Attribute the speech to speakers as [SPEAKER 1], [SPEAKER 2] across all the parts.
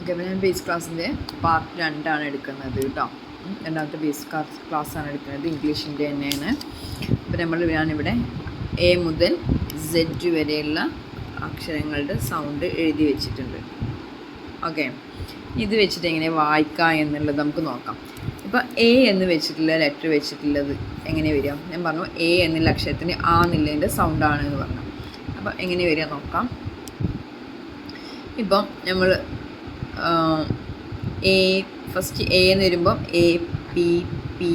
[SPEAKER 1] Okay, അപ്പോൾ ഞാൻ base ക്ലാസ്സിൻ്റെ പാർട്ട് 2 എടുക്കുന്നത് കേട്ടോ. രണ്ടാമത്തെ ബേസ് ക്ലാസ്സാണ് എടുക്കുന്നത്, ഇംഗ്ലീഷിൻ്റെ തന്നെയാണ്. അപ്പോൾ ഞാനിവിടെ എ മുതൽ സെഡ് വരെയുള്ള അക്ഷരങ്ങളുടെ സൗണ്ട് എഴുതി വെച്ചിട്ടുണ്ട്. ഓക്കെ, ഇത് വെച്ചിട്ട് എങ്ങനെ വായിക്കുക എന്നുള്ളത് നമുക്ക് നോക്കാം. ഇപ്പോൾ എ എന്ന് വെച്ചിട്ടുള്ള ലെറ്റർ വെച്ചിട്ടുള്ളത് എങ്ങനെ വരിക? ഞാൻ പറഞ്ഞു എ എന്നുള്ള അക്ഷരത്തിന് ആ എന്നുള്ളതിൻ്റെ സൗണ്ടാണ് എന്ന് പറഞ്ഞു. അപ്പോൾ എങ്ങനെ വരിക നോക്കാം. ഇപ്പം നമ്മൾ എ ഫസ്റ്റ് എ എന്ന് വരുമ്പം APPLE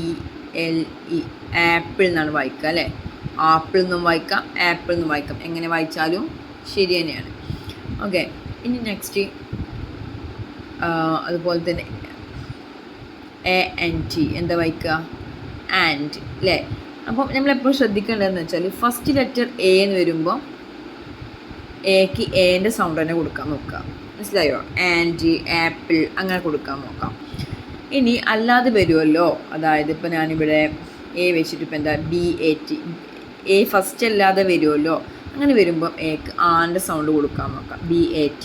[SPEAKER 1] ആപ്പിൾ എന്നാണ് വായിക്കുക അല്ലേ. ആപ്പിൾ എന്നും വായിക്കാം, ആപ്പിൾ എന്നും വായിക്കാം. എങ്ങനെ വായിച്ചാലും ശരി തന്നെയാണ്. ഓക്കെ, ഇനി നെക്സ്റ്റ് അതുപോലെ തന്നെ ANT എന്താ വായിക്കുക? ആൻഡ് അല്ലേ. അപ്പം നമ്മളെപ്പോഴും ശ്രദ്ധിക്കേണ്ടതെന്ന് വെച്ചാൽ ഫസ്റ്റ് ലെറ്റർ എ എന്ന് വരുമ്പോൾ എക്ക് എൻ്റെ സൗണ്ട് തന്നെ കൊടുക്കാൻ നോക്കുക. മനസ്സിലായോ? ആൻഡ്, ആപ്പിൾ അങ്ങനെ കൊടുക്കാൻ നോക്കാം. ഇനി അല്ലാതെ വരുമല്ലോ, അതായത് ഇപ്പോൾ ഞാനിവിടെ എ വെച്ചിട്ട് ഇപ്പോൾ എന്താ BAT, എ ഫസ്റ്റ് അല്ലാതെ വരുമല്ലോ. അങ്ങനെ വരുമ്പം എക്ക് ആൻ്റെ സൗണ്ട് കൊടുക്കാൻ നോക്കാം. BAT,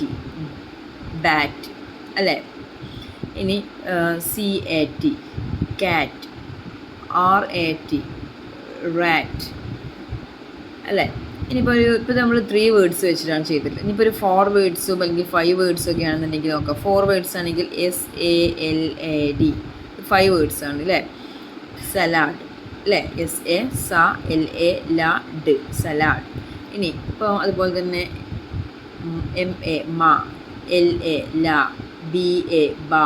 [SPEAKER 1] ബാറ്റ് അല്ലേ. ഇനി CAT, കാറ്റ്, RAT, റാറ്റ് അല്ലേ. ഇനിയിപ്പോൾ ഇപ്പോൾ നമ്മൾ 3 വേർഡ്സ് വെച്ചിട്ടാണ് ചെയ്തിട്ടുള്ളത്. ഇനിയിപ്പോൾ ഒരു 4 വേർഡ്സും അല്ലെങ്കിൽ 5 വേർഡ്സും ഒക്കെ ആണെന്നുണ്ടെങ്കിൽ നോക്കാം. 4 വേർഡ്സ് ആണെങ്കിൽ SALAD 5 വേർഡ്സ് ആണ് അല്ലേ. സലാഡ് അല്ലേ, SALAD സലാഡ്. ഇനി ഇപ്പോൾ അതുപോലെ തന്നെ MA മാ, LA ലാ, BA ബാ,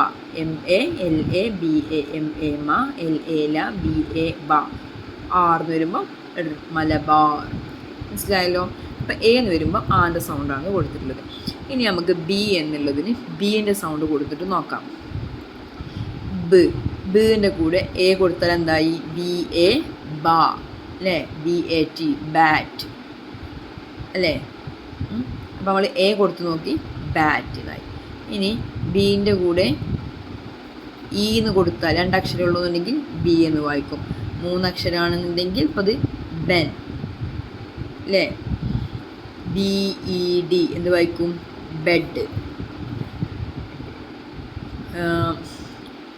[SPEAKER 1] MALA BA, MA മാ, LA ലാ, BA ബാ. R എന്ന് വരുമ്പോൾ മലബാർ. മനസ്സിലായല്ലോ. അപ്പോൾ എ എന്ന് വരുമ്പോൾ ആൻ്റെ സൗണ്ടാണ് കൊടുത്തിട്ടുള്ളത്. ഇനി നമുക്ക് ബി എന്നുള്ളതിന് ബീൻ്റെ സൗണ്ട് കൊടുത്തിട്ട് നോക്കാം. ബിൻ്റെ കൂടെ എ കൊടുത്താൽ എന്തായി? BA ബാ അല്ലേ, BAT ബാറ്റ് അല്ലേ. അപ്പോൾ നമ്മൾ എ കൊടുത്ത് നോക്കി, ബാറ്റ് ഇതായി. ഇനി ബീൻ്റെ കൂടെ ഇ എന്ന് കൊടുത്താൽ 2 അക്ഷരം ഉള്ളതെന്നുണ്ടെങ്കിൽ ബി എന്ന് വായിക്കും. 3 അക്ഷരമാണെന്നുണ്ടെങ്കിൽ ഇപ്പോൾ അത് ബെൻ അല്ലേ. BED എന്ത് വായിക്കും? ബെഡ്.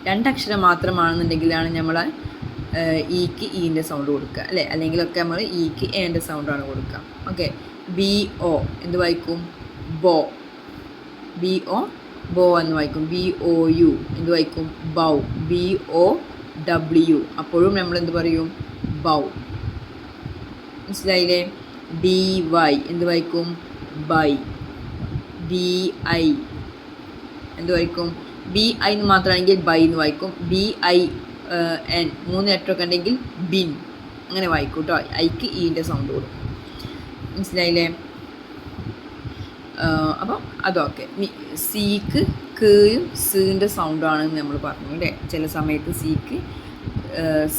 [SPEAKER 1] 2 അക്ഷരം മാത്രമാണെന്നുണ്ടെങ്കിലാണ് നമ്മൾ ഇക്ക് ഈൻ്റെ സൗണ്ട് കൊടുക്കുക അല്ലേ. അല്ലെങ്കിലൊക്കെ നമ്മൾ ഇക്ക് എൻ്റെ സൗണ്ടാണ് കൊടുക്കുക. ഓക്കെ, BO എന്ത് വായിക്കും? ബോ. BO ബോ എന്ന് വായിക്കും. BOU എന്ത് വായിക്കും? ബൗ. BOW അപ്പോഴും നമ്മൾ എന്ത് പറയും? ബൗ. മനസ്സിലായില്ലേ. BY എന്ത് വായിക്കും? ബൈ. BI എന്ത് വായിക്കും? BI എന്ന് മാത്രമാണെങ്കിൽ ബൈ എന്ന് വായിക്കും. BIN 3 ലെറ്ററൊക്കെ ഉണ്ടെങ്കിൽ ബിൻ അങ്ങനെ വായിക്കും കേട്ടോ. ഐക്ക് ഈൻ്റെ സൗണ്ട് കൊടുക്കും. മനസ്സിലായില്ലേ. അപ്പം അതൊക്കെ. സിക്ക് കയും സിൻ്റെ സൗണ്ടാണെന്ന് നമ്മൾ പറഞ്ഞു അല്ലേ. ചില സമയത്ത് സിക്ക്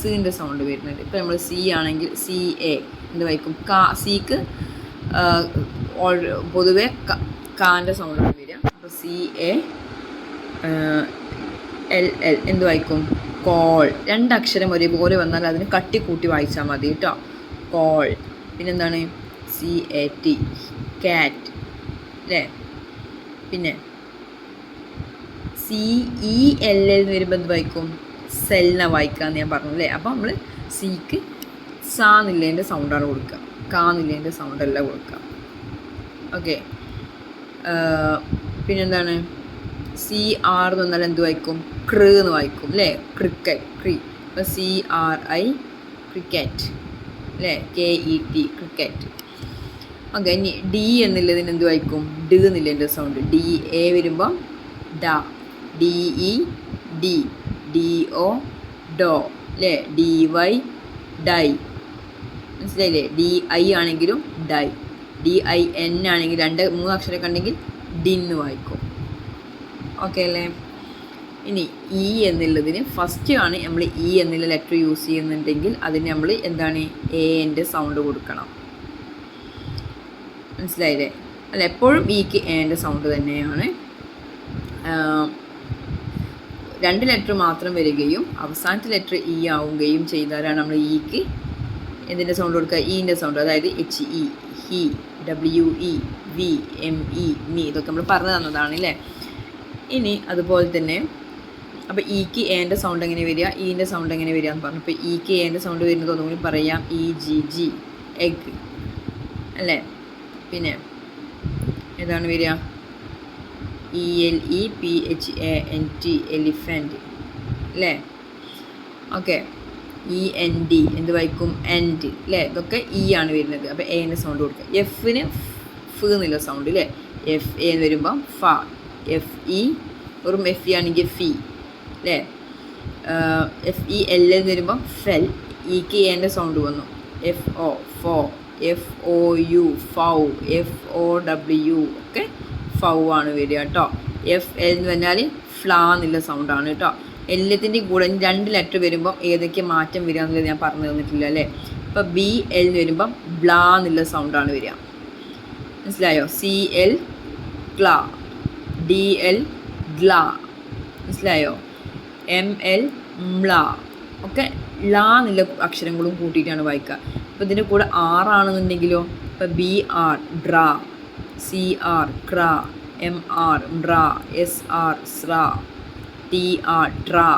[SPEAKER 1] സിൻ്റെ സൗണ്ട് വരുന്നുണ്ട്. ഇപ്പോൾ നമ്മൾ സി ആണെങ്കിൽ CA എന്ത് വായിക്കും? സിക്ക് പൊതുവെ കാൻ്റെ സൗണ്ടാണ് വരിക. അപ്പോൾ CALL എന്ത് വായിക്കും? കോൾ. 2 അക്ഷരം ഒരേപോലെ വന്നാൽ അതിന് കട്ടി കൂട്ടി വായിച്ചാൽ മതി കേട്ടോ. കോൾ. പിന്നെന്താണ്? CAT കാറ്റ് അല്ലേ. പിന്നെ CELL എന്ന് വരുമ്പോൾ എന്ത് വായിക്കും? സെല്ലിനെ വായിക്കാമെന്ന് ഞാൻ പറഞ്ഞു അല്ലേ. അപ്പോൾ നമ്മൾ സിക്ക് സാന്നില്ലേൻ്റെ സൗണ്ടാണ് കൊടുക്കുക, കാന്നില്ലേൻ്റെ സൗണ്ടല്ല കൊടുക്കുക. ഓക്കെ, പിന്നെന്താണ്? CR എന്ന് പറഞ്ഞാൽ എന്ത് വായിക്കും? ക്ര് എന്ന് വായിക്കും അല്ലേ. ക്രിക്കറ്റ്, ക്രി. അപ്പോൾ CRI ക്രിക്കറ്റ് അല്ലേ. KET cricket. ഓക്കെ, ഇനി D എന്നുള്ളതിന് എന്ത് വായിക്കും? ഡി എന്നുള്ളതിൻ്റെ സൗണ്ട്. DA വരുമ്പം ഡ. DED DO ഡോ അല്ലേ. DY ഡൈ. മനസ്സിലായില്ലേ. DI ആണെങ്കിലും ഡൈ. DIN ആണെങ്കിൽ 2-3 അക്ഷരമൊക്കെ ഉണ്ടെങ്കിൽ ഡിന്ന് വായിക്കും. ഓക്കെ അല്ലേ. ഇനി ഇ എന്നുള്ളതിന് ഫസ്റ്റ് ആണ് നമ്മൾ ഇ എന്നുള്ള ലെറ്റർ യൂസ് ചെയ്യുന്നുണ്ടെങ്കിൽ അതിന് നമ്മൾ എന്താണ്? എൻ്റെ സൗണ്ട് കൊടുക്കണം. മനസ്സിലായില്ലേ. അല്ല, എപ്പോഴും ഇക്ക് എൻ്റെ സൗണ്ട് തന്നെയാണ്. 2 ലെറ്റർ മാത്രം വരികയും അവസാനത്തെ ലെറ്റർ ഇ ആവുകയും ചെയ്താലാണ് നമ്മൾ ഇക്ക് എന്തിൻ്റെ സൗണ്ട് കൊടുക്കുക? ഈൻ്റെ സൗണ്ട്. അതായത് HE, HE, WE, V, ME, me. ഇതൊക്കെ നമ്മൾ പറഞ്ഞു തന്നതാണ് അല്ലേ. ഇനി അതുപോലെ തന്നെ അപ്പോൾ ഇക്ക് എൻ്റെ സൗണ്ട് എങ്ങനെ വരിക, ഈൻ്റെ സൗണ്ട് എങ്ങനെ വരിക എന്ന് പറഞ്ഞു. അപ്പോൾ ഇക്ക് എൻ്റെ സൗണ്ട് വരുന്നത് ഒന്നുകൂടി പറയാം, ഇ ജി ജി എഗ് അല്ലേ. പിന്നെ ഏതാണ് വരിക, E L E P H A N T elephant അല്ലേ. ഓക്കെ, ഇ എൻ ഡി എന്ത് വായിക്കും, എൻഡ് അല്ലേ. ഇതൊക്കെ ഇ ആണ് വരുന്നത്. അപ്പോൾ എൻ്റെ സൗണ്ട് കൊടുക്കുക. എഫിന് ഫ് എന്നുള്ള സൗണ്ട് അല്ലേ, എഫ് എ എന്ന് വരുമ്പം ഫ. എഫ് ഇ വെറും എഫ് ഇ ആണെങ്കിൽ ഫി അല്ലേ. എഫ് ഇ എൽ എന്ന് വരുമ്പം ഫെൽ. ഇക്ക് എൻ്റെ സൗണ്ട് വന്നു, എഫ് ഒ ഫോ. എഫ് ഒ യു ഫൗ. എഫ് ഒ ഡബ്ല്യു ഒക്കെ ഫൗ ആണ് വരിക കേട്ടോ. എഫ് എൽ എന്ന് പറഞ്ഞാൽ ഫ്ലാ എന്നുള്ള സൗണ്ടാണ് കേട്ടോ. എല്ലാത്തിൻ്റെയും കൂടെ 2 ലെറ്റർ വരുമ്പം ഏതൊക്കെ മാറ്റം വരിക എന്നുള്ളത് ഞാൻ പറഞ്ഞു തന്നിട്ടില്ല അല്ലേ. ഇപ്പോൾ ബി എൽ എന്ന് വരുമ്പം ബ്ലാ എന്നുള്ള സൗണ്ടാണ് വരിക, മനസ്സിലായോ. സി എൽ ഗ്ലാ, ഡി എൽ ഗ്ലാ, മനസ്സിലായോ. എം എൽ മ്ലാ ഒക്കെ ലാ എന്നുള്ള അക്ഷരങ്ങളും കൂട്ടിയിട്ടാണ് വായിക്കുക. അപ്പോൾ ഇതിൻ്റെ കൂടെ ആറാണെന്നുണ്ടെങ്കിലോ, ഇപ്പോൾ ബി ആർ ഡ്രാ, സി ആർ ക്രാ, എം ആർ മ്രാ, എസ് ആർ സ്രാ, ടി ആർ ട്രാ,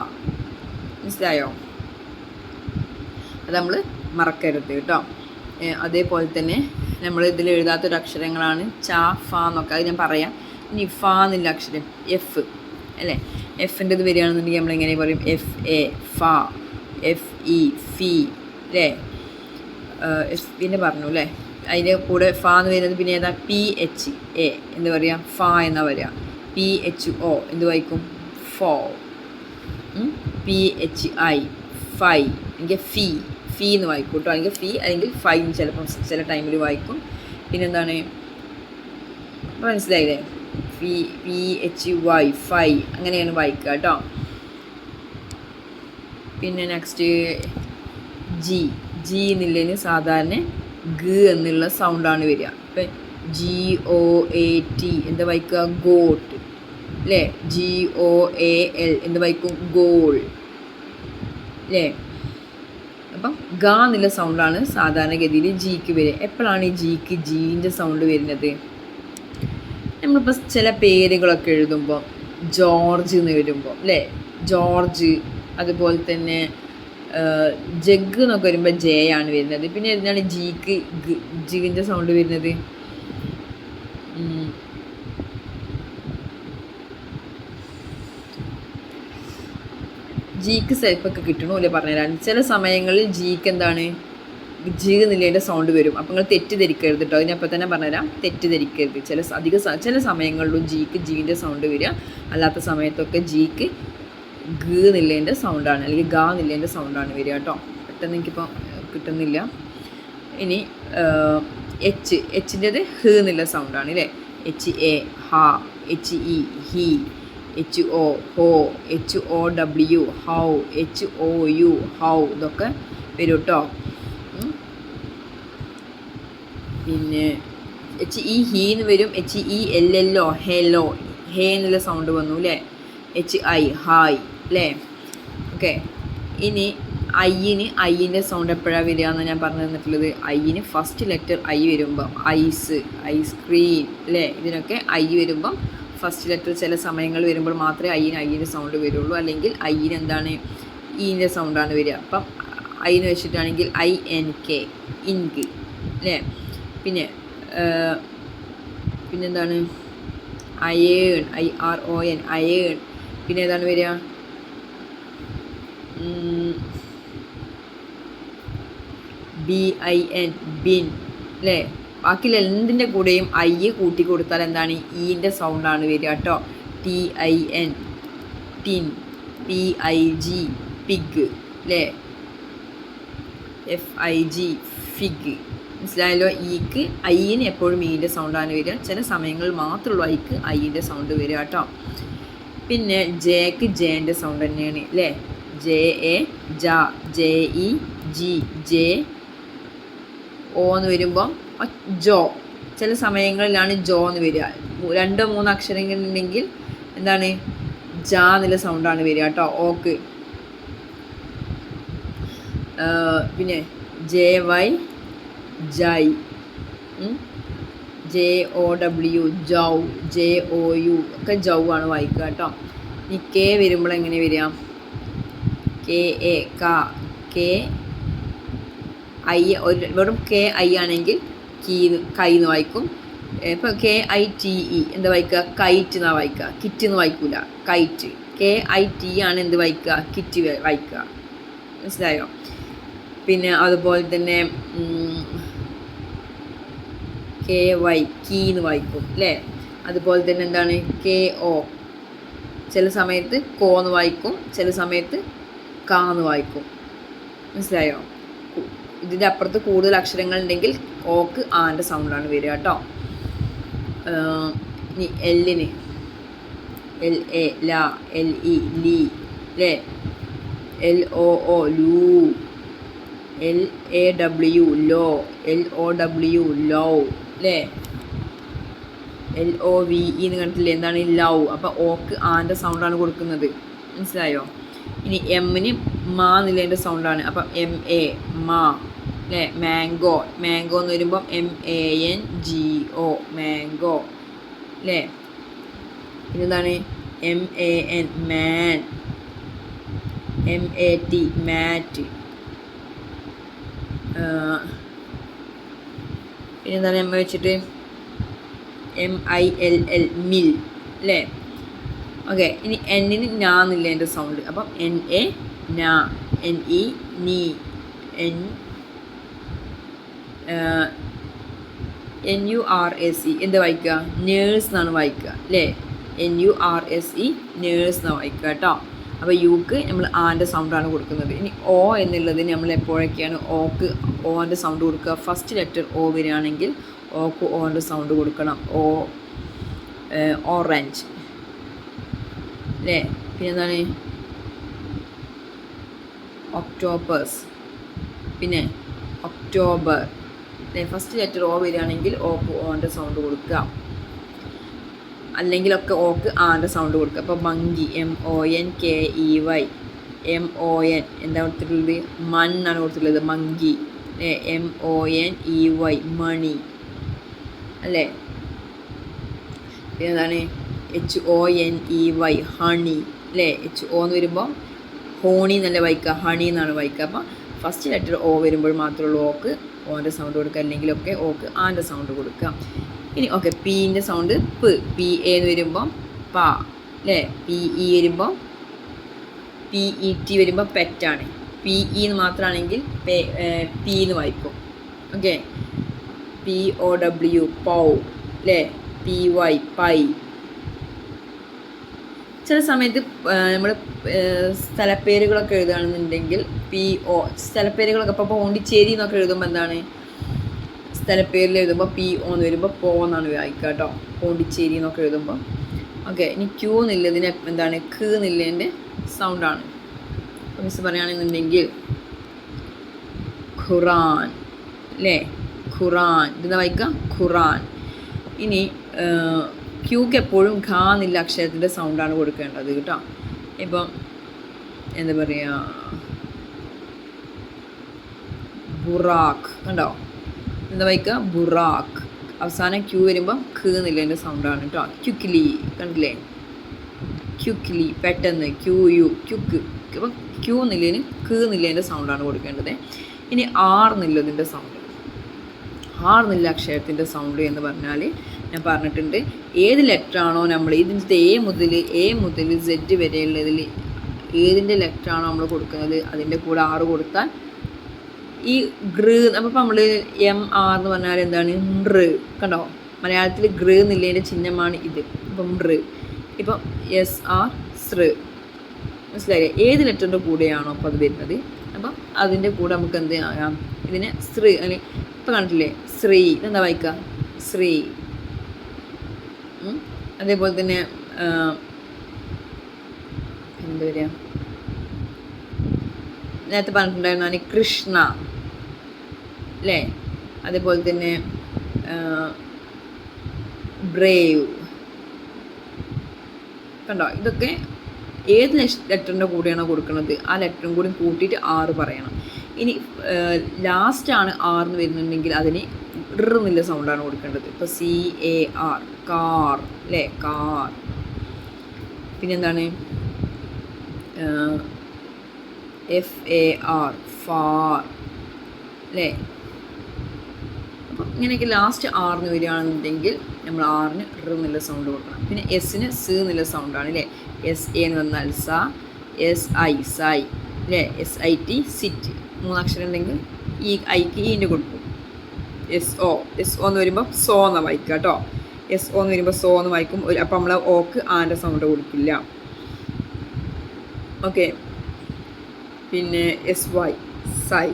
[SPEAKER 1] മനസ്സിലായോ. അത് നമ്മൾ മറക്കരുത് കേട്ടോ. അതേപോലെ തന്നെ നമ്മൾ ഇതിൽ എഴുതാത്തൊരു അക്ഷരങ്ങളാണ് ച ഫ എന്നൊക്കെ, അത് ഞാൻ പറയാം. ഇനി ഫ എന്നുള്ള അക്ഷരം എഫ് അല്ലേ. എഫിൻ്റെ ഇത് വരികയാണെന്നുണ്ടെങ്കിൽ നമ്മളെങ്ങനെ പറയും, എഫ് എ ഫ, എഫ് ഇ ഫി അല്ലേ. എഫ് പിന്നെ പറഞ്ഞു അല്ലേ. അതിൻ്റെ കൂടെ ഫ എന്ന് വരുന്നത് പിന്നെ ഏതാ, പി എച്ച് എ എന്താ പറയുക, ഫ എന്നാ പറയുക. പി എച്ച് ഒ എന്ത് വായിക്കും, ഫോ. പി എച്ച് ഐ ഫൈ, അല്ലെങ്കിൽ ഫീ ഫീ എന്ന് വായിക്കും കേട്ടോ. അല്ലെങ്കിൽ ഫീ അല്ലെങ്കിൽ ഫൈൻ ചിലപ്പം ചില ടൈമിൽ വായിക്കും. പിന്നെന്താണ്, മനസ്സിലായില്ലേ, പി പി എച്ച് വൈ ഫൈ അങ്ങനെയാണ് വായിക്കുക കേട്ടോ. പിന്നെ നെക്സ്റ്റ് ജി, ജി എന്നുള്ളതിന് സാധാരണ ഗ എന്നുള്ള സൗണ്ടാണ് വരിക. ഇപ്പം ജി ഒ എ ടി എന്താ വായിക്കുക, ഗോട്ട് അല്ലേ. ജി ഒ എ എൽ എന്ത് വായിക്കും, ഗോൾ അല്ലേ. അപ്പം ഗ എന്നുള്ള സൗണ്ടാണ് സാധാരണഗതിയിൽ ജിക്ക് വരിക. എപ്പോഴാണ് ഈ ജിക്ക് ജീൻ്റെ സൗണ്ട് വരുന്നത്, നമ്മളിപ്പോൾ ചില പേരുകളൊക്കെ എഴുതുമ്പോൾ ജോർജ് എന്ന് വരുമ്പോൾ അല്ലേ, ജോർജ്. അതുപോലെ തന്നെ ജഗ് എന്നൊക്കെ വരുമ്പോൾ ജെ ആണ് വരുന്നത്. പിന്നെ എന്താണ് ജിക്ക് ജിൻ്റെ സൗണ്ട് വരുന്നത്, ജിക്ക് സെൽഫൊക്കെ കിട്ടണമല്ലേ പറഞ്ഞുതരാൻ. ചില സമയങ്ങളിൽ ജിക്ക് എന്താണ്, ജി എന്നുള്ളതിൻ്റെ സൗണ്ട് വരും. അപ്പം നിങ്ങൾ തെറ്റിദ്ധരിക്കരുത് കേട്ടോ. അതിനപ്പം തന്നെ പറഞ്ഞുതരാം, തെറ്റിദ്ധരിക്കരുത്. ചില സമയങ്ങളിലും ജിക്ക് ജീൻ്റെ സൗണ്ട് വരിക, അല്ലാത്ത സമയത്തൊക്കെ ജിക്ക് ഗ എന്നുള്ളതിൻ്റെ സൗണ്ടാണ് അല്ലെങ്കിൽ ഗ എന്നുള്ളതിൻ്റെ സൗണ്ടാണ് വരിക കേട്ടോ. പെട്ടെന്ന് എനിക്കിപ്പോൾ കിട്ടുന്നില്ല. ഇനി എച്ചിൻ്റെത് ഹ് എന്നുള്ള സൗണ്ടാണ് അല്ലേ. എച്ച് എ ഹ, എച്ച് ഇ ഹി, എച്ച് ഒ ഹോ, H O W how, H O U ഹൗ, ഇതൊക്കെ വരും കേട്ടോ. പിന്നെ എച്ച് ഇ ഹി എന്ന് വരും. H E L L O hello, ഹേ എന്നുള്ള സൗണ്ട് വന്നു അല്ലേ. എച്ച് ഐ ഹായ് അല്ലേ. ഓക്കെ, ഇനി ഐൻ്റെ സൗണ്ട് എപ്പോഴാണ് വരിക എന്ന് ഞാൻ പറഞ്ഞു തന്നിട്ടുള്ളത്. ഐന് ഫസ്റ്റ് ലെറ്റർ ഐ വരുമ്പം ഐസ്, ഐസ്ക്രീം അല്ലേ. ഇതിനൊക്കെ ഐ വരുമ്പം ഫസ്റ്റ് ലെറ്റർ ചില സമയങ്ങൾ വരുമ്പോൾ മാത്രമേ ഐൻ്റെ സൗണ്ട് വരുള്ളൂ. അല്ലെങ്കിൽ ഐന് എന്താണ്, ഈൻ്റെ സൗണ്ടാണ് വരിക. അപ്പം ഐന് വെച്ചിട്ടാണെങ്കിൽ ഐ എൻ കെ ഇൻക് അല്ലേ. പിന്നെന്താണ് അയേൺ, IRON അയേൺ. പിന്നെ ഏതാണ് വരിക, BIN ബിൻ അല്ലേ. ബാക്കിയുള്ള എന്തിൻ്റെ കൂടെയും ഐ കൂട്ടി കൊടുത്താൽ എന്താണ്, ഈൻ്റെ സൗണ്ടാണ് വരിക കേട്ടോ. TIN ടിൻ, PIG പിഗ് അല്ലേ. FIG ഫിഗ്, മനസ്സിലായല്ലോ. ഈക്ക് ഐന് എപ്പോഴും ഈൻ്റെ സൗണ്ടാണ് വരിക. ചില സമയങ്ങളിൽ മാത്രമുള്ളൂ ഐക്ക് ഐൻ്റെ സൗണ്ട് വരിക കേട്ടോ. പിന്നെ ജെക്ക് ജേൻ്റെ സൗണ്ട് തന്നെയാണ് അല്ലേ. JA ജ, JE ജി, ജെ ഓ എന്ന് വരുമ്പം ജോ. ചില സമയങ്ങളിലാണ് ജോ എന്ന് വരിക. 2-3 അക്ഷരങ്ങളുണ്ടെങ്കിൽ എന്താണ്, ജ എന്നുള്ള സൗണ്ടാണ് വരിക കേട്ടോ ഓക്ക്. പിന്നെ JY ജൈ, JOW ജൗ, JOU ഒക്കെ ജൗ ആണ് വായിക്കുക കേട്ടോ. ഇനി കെ വരുമ്പോൾ എങ്ങനെ വരിക? KA കെ ഐ, വെറും KI ആണെങ്കിൽ കൈന്ന് വായിക്കും. ഇപ്പോൾ KITE എന്താ വായിക്കുക? കൈറ്റ് എന്നാണ് വായിക്കുക, കിറ്റ് എന്ന് വായിക്കൂല, കൈറ്റ്. KIT ആണ് എന്ത് വായിക്കുക? കിറ്റ് വായിക്കുക. മനസ്സിലായോ? പിന്നെ അതുപോലെ തന്നെ KY കീ എന്ന് വായിക്കും അല്ലേ? അതുപോലെ തന്നെ എന്താണ് KO, ചില സമയത്ത് കോന്ന് വായിക്കും, ചില സമയത്ത് കാന്ന് വായിക്കും. മനസ്സിലായോ? ഇതിൻ്റെ അപ്പുറത്ത് കൂടുതൽ അക്ഷരങ്ങൾ ഉണ്ടെങ്കിൽ ഓക്ക് ആൻ്റെ സൗണ്ടാണ് വരിക കേട്ടോ. ഇനി എല്ലിന് LA ലാ, LE ലീ അല്ലേ? LOO ലൂ, LAW ലോ, LOW ലോ അല്ലേ? LOVE എന്ന് കണ്ടിട്ടില്ലേ? എന്താണ്? ലൗ. അപ്പോൾ ഓക്ക് ആൻ്റെ സൗണ്ടാണ് കൊടുക്കുന്നത്. മനസ്സിലായോ? ഇനി എമ്മിന് മാ എന്നുള്ളതിൻ്റെ സൗണ്ടാണ്. അപ്പം MA മാ അല്ലേ? മാംഗോ, മാംഗോ എന്ന് വരുമ്പം MANGO മാംഗോ അല്ലേ? പിന്നെന്താണ്? MAN മാൻ, MAT മാറ്റ്. പിന്നെന്താണ് എമ്മ വെച്ചിട്ട്? MILL മിൽ അല്ലേ? ഓക്കെ. ഇനി എന്നിന് ഞാന്നില്ല എൻ്റെ സൗണ്ട്. അപ്പം NA നാ, NE നീ, NURSE എന്താ വായിക്കുക? നേഴ്സ് എന്നാണ് വായിക്കുക അല്ലേ? NURSE നേഴ്സ് എന്നാണ് വായിക്കുക കേട്ടോ. അപ്പോൾ യുക്ക് നമ്മൾ ആൻ്റെ സൗണ്ടാണ് കൊടുക്കുന്നത്. ഇനി O എന്നുള്ളതിന് നമ്മൾ എപ്പോഴൊക്കെയാണ് ഓക്ക് ഓൻ്റെ സൗണ്ട് കൊടുക്കുക? ഫസ്റ്റ് ലെറ്റർ O വരികയാണെങ്കിൽ ഓക്ക് ഓൻ്റെ സൗണ്ട് കൊടുക്കണം. ഓറഞ്ച് അല്ലേ? പിന്നെ എന്താണ്? ഒക്ടോബസ്, പിന്നെ ഒക്ടോബർ അല്ലേ? ഫസ്റ്റ് ലെറ്റർ O വരികയാണെങ്കിൽ ഓക്ക് ഓൻ്റെ സൗണ്ട് കൊടുക്കുക, അല്ലെങ്കിലൊക്കെ ഓക്ക് ആൻ്റെ സൗണ്ട് കൊടുക്കുക. അപ്പോൾ മങ്കി, MONKEY, MON എന്താ കൊടുത്തിട്ടുള്ളത്? മൺ ആണ് കൊടുത്തിട്ടുള്ളത്, മങ്കി അല്ലേ? MONEY മണി അല്ലേ? പിന്നെ എന്താണ്? HONEY ഹണി അല്ലേ? HO എന്ന് വരുമ്പോൾ ഹോണി എന്നല്ല വായിക്കുക, ഹണി എന്നാണ് വായിക്കുക. അപ്പം ഫസ്റ്റ് ലെറ്റർ O വരുമ്പോൾ മാത്രമേ ഉള്ളൂ ഓക്ക് ഓൻ്റെ സൗണ്ട് കൊടുക്കുക, അല്ലെങ്കിലൊക്കെ ഓക്ക് ആൻ്റെ സൗണ്ട് കൊടുക്കുക. ഇനി ഓക്കെ, പീൻ്റെ സൗണ്ട് PA എന്ന് വരുമ്പം പ അല്ലേ? PE വരുമ്പോൾ PET വരുമ്പോൾ പെറ്റാണ്. PE എന്ന് മാത്രമാണെങ്കിൽ P എന്ന് വായിക്കും. ഓക്കെ. POW പൗ അല്ലേ? PY pi. ചില സമയത്ത് നമ്മൾ സ്ഥലപ്പേരുകളൊക്കെ എഴുതുകയാണെന്നുണ്ടെങ്കിൽ PO സ്ഥലപ്പേരുകളൊക്കെ ഇപ്പോൾ പോണ്ടിച്ചേരി എന്നൊക്കെ എഴുതുമ്പോൾ എന്താണ്? സ്ഥലപ്പേരിൽ എഴുതുമ്പോൾ PO എന്ന് വരുമ്പോൾ പോ എന്നാണ് വായിക്കുക കേട്ടോ, പോണ്ടിച്ചേരി എന്നൊക്കെ എഴുതുമ്പോൾ. ഓക്കെ. ഇനി Q എന്നുള്ളതിന് എന്താണ്? ഖ് എന്നുള്ളതിൻ്റെ സൗണ്ടാണ്. മിസ് പറയുകയാണെന്നുണ്ടെങ്കിൽ ഖുറാൻ അല്ലേ? ഖുറാൻ ഇതെന്താ വായിക്കുക? ഖുറാൻ. ഇനി Qക്ക് എപ്പോഴും ഖ എന്നുള്ള അക്ഷരത്തിൻ്റെ സൗണ്ടാണ് കൊടുക്കേണ്ടത് കേട്ടോ. ഇപ്പം എന്താ പറയുക? ബുറാഖ് കണ്ടോ? എന്താ വായിക്കുക? ബുറാഖ്. അവസാനം Q വരുമ്പം ഖ് എന്നുള്ളതിൻ്റെ സൗണ്ടാണ് കേട്ടോ. ക്യുക്ലി കണ്ടില്ലേ? ക്യുക്ലി പെട്ടെന്ന്, QU ക്യുക്ക്. അപ്പം Q എന്നുള്ളതിന് ഖ് എന്നുള്ളതിൻ്റെ സൗണ്ടാണ് കൊടുക്കേണ്ടത്. ഇനി R എന്നുള്ളതിൻ്റെ സൗണ്ട്, R എന്നുള്ള അക്ഷരത്തിൻ്റെ സൗണ്ട് എന്ന് പറഞ്ഞാൽ ഞാൻ പറഞ്ഞിട്ടുണ്ട്, ഏത് ലെറ്ററാണോ നമ്മൾ ഇതിൻ്റെ A മുതൽ Z വരെയുള്ളതിൽ ഏതിൻ്റെ ലെറ്ററാണോ നമ്മൾ കൊടുക്കുന്നത് അതിൻ്റെ കൂടെ R കൊടുത്താൽ ഈ ഗൃ, അപ്പോൾ നമ്മൾ MR എന്ന് പറഞ്ഞാൽ എന്താണ്? മൃ കണ്ടോ? മലയാളത്തിൽ ഗൃ എന്നുള്ളതിൻ്റെ ചിഹ്നമാണ് ഇത്. അപ്പം മൃ. ഇപ്പം SR സൃ. മനസ്സിലായില്ലേ? ഏത് ലെറ്ററിൻ്റെ കൂടെയാണോ അപ്പോൾ അത് വരുന്നത് അപ്പം അതിൻ്റെ കൂടെ നമുക്ക് എന്ത് ആകാം? ഇതിനെ ശ്രീ അല്ലെങ്കിൽ ഇപ്പം കണ്ടിട്ടില്ലേ? ശ്രീ എന്താ വായിക്കുക? ശ്രീ. അതേപോലെ തന്നെ എന്താ പറയുക? നേരത്തെ പറഞ്ഞിട്ടുണ്ടായിരുന്നു കൃഷ്ണ അല്ലേ? അതേപോലെ തന്നെ ബ്രേവ് കണ്ടോ? ഇതൊക്കെ ഏത് ലെറ്ററിൻ്റെ കൂടെയാണോ കൊടുക്കുന്നത് ആ ലെറ്ററും കൂടി കൂട്ടിയിട്ട് R പറയണം. ഇനി ലാസ്റ്റാണ് R എന്ന് വരുന്നുണ്ടെങ്കിൽ അതിന് എന്നുള്ള സൗണ്ടാണ് കൊടുക്കേണ്ടത്. ഇപ്പോൾ CAR കാർ അല്ലേ, കാർ. പിന്നെന്താണ് FAR ഫാർ അല്ലേ. അപ്പം ഇങ്ങനെയൊക്കെ ലാസ്റ്റ് ആറിന് വരികയാണെന്നുണ്ടെങ്കിൽ നമ്മൾ ആറിന് എന്നുള്ള സൗണ്ട് കൊടുക്കണം. പിന്നെ എസ്സിന് എന്നുള്ള സൗണ്ടാണ് അല്ലേ. SA എന്ന് പറഞ്ഞാൽ സ, SI സൈ അല്ലേ, SIT സിറ്റ്. 3 അക്ഷരം ഉണ്ടെങ്കിൽ ഈ ഐക്ക് ഈൻ്റെ കൊടുക്കും. SO എന്ന് വരുമ്പോൾ സോ എന്ന് വായിക്കുക കേട്ടോ. SO എന്ന് വരുമ്പോൾ സോ എന്ന് വായിക്കും. അപ്പം നമ്മൾ ഓക്ക് ആൻ്റെ സൗണ്ട് കൊടുക്കില്ല. ഓക്കെ. പിന്നെ SY സൈ,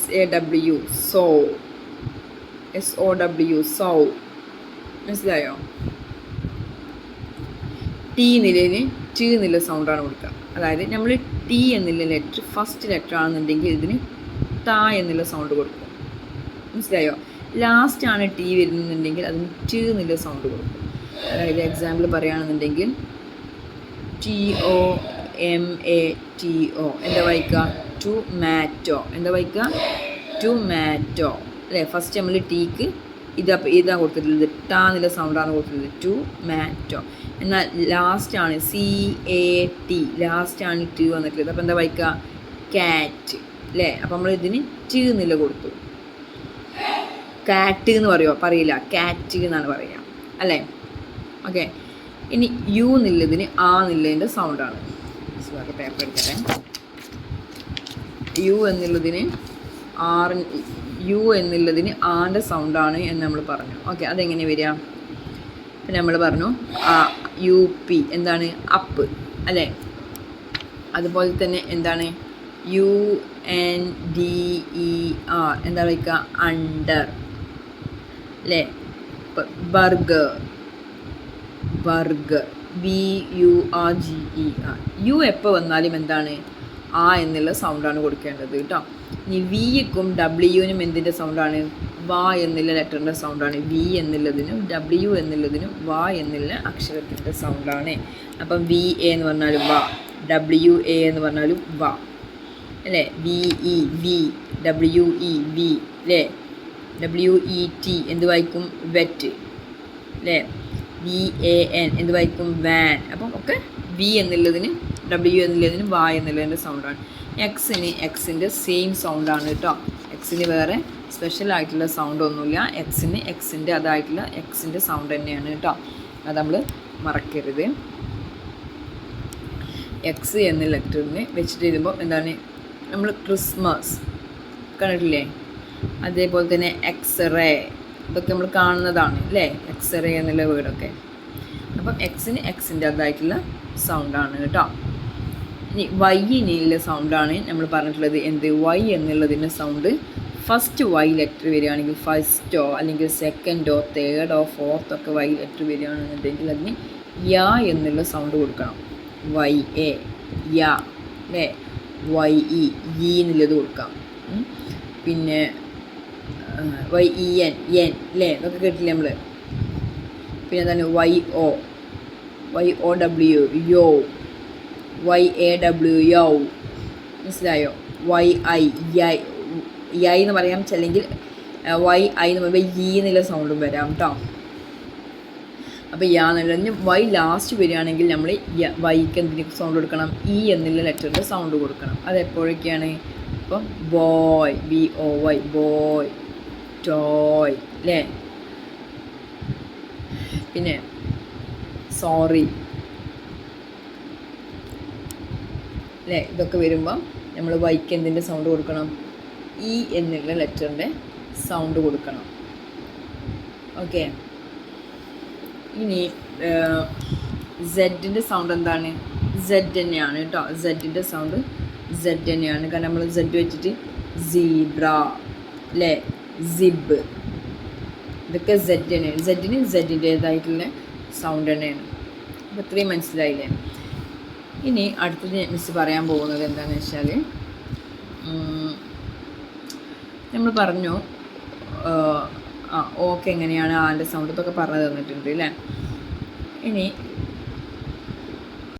[SPEAKER 1] SAW സോ, SOW സൗ. മനസ്സിലായോ? T നിലയിൽ T എന്നുള്ള സൗണ്ടാണ് കൊടുക്കുക. അതായത് നമ്മൾ T എന്നുള്ള ലെറ്റർ ഫസ്റ്റ് ലെറ്റർ ആണെന്നുണ്ടെങ്കിൽ ഇതിന് ത എന്നുള്ള സൗണ്ട് കൊടുക്കും. മനസ്സിലായോ? ലാസ്റ്റാണ് T വരുന്നുണ്ടെങ്കിൽ അതിന് T എന്നുള്ള സൗണ്ട് കൊടുക്കും. അതായത് എക്സാമ്പിൾ പറയുകയാണെന്നുണ്ടെങ്കിൽ TOMATO എന്താ വായിക്കുക? ടൊമാറ്റോ. എന്താ വായിക്കുക? ടൊമാറ്റോ അല്ലേ. ഫസ്റ്റ് നമ്മൾ ടീക്ക് ഇതാ കൊടുത്തിട്ടുള്ളത്, ടാ എന്നുള്ള സൗണ്ടാണ് കൊടുത്തിട്ടുള്ളത്, ടൊമാറ്റോ. എന്നാൽ ലാസ്റ്റാണ് CAT, ലാസ്റ്റാണ് T വന്നിട്ടുള്ളത്. അപ്പോൾ എന്താ വായിക്കുക? കാറ്റ് അല്ലേ. അപ്പോൾ നമ്മൾ ഇതിന് T എന്നുള്ള കൊടുത്തു. കാറ്റ് എന്ന് പറയില്ല, കാറ്റ് എന്നാണ് പറയുക അല്ലേ. ഓക്കെ. ഇനി യു എന്നുള്ളതിന് ആ എന്നുള്ളതിൻ്റെ സൗണ്ടാണ്. പേപ്പർ എടുക്കട്ടെ. യു എന്നുള്ളതിന് ആൻ്റെ സൗണ്ടാണ് എന്ന് നമ്മൾ പറഞ്ഞു. ഓക്കെ. അതെങ്ങനെ വരിക? പിന്നെ നമ്മൾ പറഞ്ഞു UP എന്താണ്? അപ്പ് അല്ലേ. അതുപോലെ തന്നെ എന്താണ്? UNDER എന്താ വയ്ക്കുക? അണ്ടർ അല്ലേ. Burger BURGER. യു എപ്പോൾ വന്നാലും എന്താണ്? ആ എന്നുള്ള സൗണ്ടാണ് കൊടുക്കേണ്ടത് കേട്ടോ. ഇനി വിക്കും ഡബ്ല്യുവിനും എന്തിൻ്റെ സൗണ്ടാണ്? വാ എന്നുള്ള ലെറ്ററിൻ്റെ സൗണ്ടാണ്. വി എന്നുള്ളതിനും W എന്നുള്ളതിനും വാ എന്നുള്ള അക്ഷരത്തിൻ്റെ സൗണ്ടാണ്. അപ്പം VA എന്ന് പറഞ്ഞാലും വാ, WA എന്ന് പറഞ്ഞാലും വാ അല്ലേ. VE വി, WE വി അല്ലേ. WET എന്ത് വായിക്കും? വെറ്റ് അല്ലേ. VAN എന്ത് വായിക്കും? വാൻ. അപ്പം ഒക്കെ വി എന്നുള്ളതിന് W എന്നുള്ളതിന് വാ എന്നുള്ളതിൻ്റെ സൗണ്ടാണ്. എക്സിന് എക്സിൻ്റെ സെയിം സൗണ്ടാണ് കേട്ടോ. എക്സിന് വേറെ സ്പെഷ്യൽ ആയിട്ടുള്ള സൗണ്ട് ഒന്നുമില്ല. എക്സിന് എക്സിൻ്റെ അതായിട്ടുള്ള എക്സിൻ്റെ സൗണ്ട് തന്നെയാണ് കേട്ടോ. അത് നമ്മൾ മറക്കരുത്. എക്സ് എന്ന ലെറ്ററിന് വെച്ചിട്ട് എഴുതുമ്പോൾ എന്താണ്? നമ്മൾ ക്രിസ്മസ് കണ്ടിട്ടില്ലേ? അതേപോലെ തന്നെ എക്സ്റേ, ഇതൊക്കെ നമ്മൾ കാണുന്നതാണ് അല്ലേ, എക്സ്റേ എന്നുള്ള വേർഡൊക്കെ. അപ്പം എക്സിന് എക്സിൻ്റെ അതായിട്ടുള്ള സൗണ്ടാണ് കേട്ടോ. ഇനി വൈയിനുള്ള സൗണ്ടാണ് നമ്മൾ പറഞ്ഞിട്ടുള്ളത്. എന്ത്? വൈ എന്നുള്ളതിൻ്റെ സൗണ്ട് ഫസ്റ്റ് വൈ ലെറ്റർ വരികയാണെങ്കിൽ, ഫസ്റ്റോ അല്ലെങ്കിൽ സെക്കൻഡോ തേർഡോ ഫോർത്തോ ഒക്കെ വൈ ലെറ്റർ വരികയാണെന്നുണ്ടെങ്കിൽ അതിന് യാ എന്നുള്ള സൗണ്ട് കൊടുക്കണം. YA യാ അല്ലേ. YE ഈ എന്നുള്ളത് കൊടുക്കാം. പിന്നെ YEN എൻ അല്ലേ, ഇതൊക്കെ കേട്ടില്ലേ നമ്മൾ. പിന്നെ എന്താണ്? YOW യോ, YAW യോ. മനസ്സിലായോ? YI യൈ എന്ന് പറയാം, അല്ലെങ്കിൽ YI എന്ന് പറയുമ്പോൾ ഈ എന്നുള്ള സൗണ്ടും വരാം കേട്ടോ. അപ്പോൾ യാ എന്നുള്ളതിന് വൈ ലാസ്റ്റ് വരികയാണെങ്കിൽ നമ്മൾ വൈക്ക് എന്തിന് സൗണ്ട് കൊടുക്കണം? ഇ എന്നുള്ള ലെറ്ററിൻ്റെ സൗണ്ട് കൊടുക്കണം. അതെപ്പോഴൊക്കെയാണ്? ഇപ്പം ബോയ്, BOY ബോയ്, ടോയ് അല്ലേ. പിന്നെ സോറി അല്ലേ. ഇതൊക്കെ വരുമ്പം നമ്മൾ വൈക്ക് എന്തിൻ്റെ സൗണ്ട് കൊടുക്കണം? ഇ എന്നുള്ള ലെറ്ററിൻ്റെ സൗണ്ട് കൊടുക്കണം. ഓക്കെ. ഇനി സെഡിൻ്റെ സൗണ്ട് എന്താണ്? സെഡ് തന്നെയാണ് കേട്ടോ. സെഡിൻ്റെ സൗണ്ട് സെഡ് തന്നെയാണ്. കാരണം നമ്മൾ സെഡ് വെച്ചിട്ട് സീബ്ര അല്ലേ, സിബ്, ഇതൊക്കെ സെഡ് തന്നെയാണ്. സെഡിന് സെഡിൻ്റേതായിട്ടുള്ള സൗണ്ട് തന്നെയാണ്. അപ്പോൾ ഇത്രയും മനസ്സിലായില്ലേ? ഇനി അടുത്തത് മിസ് പറയാൻ പോകുന്നത് എന്താണെന്ന് വെച്ചാൽ, നമ്മൾ പറഞ്ഞു ഓക്കെ എങ്ങനെയാണ് ആൻ്റെ സൗണ്ട് ഇതൊക്കെ പറഞ്ഞു തന്നിട്ടുണ്ട് അല്ലേ. ഇനി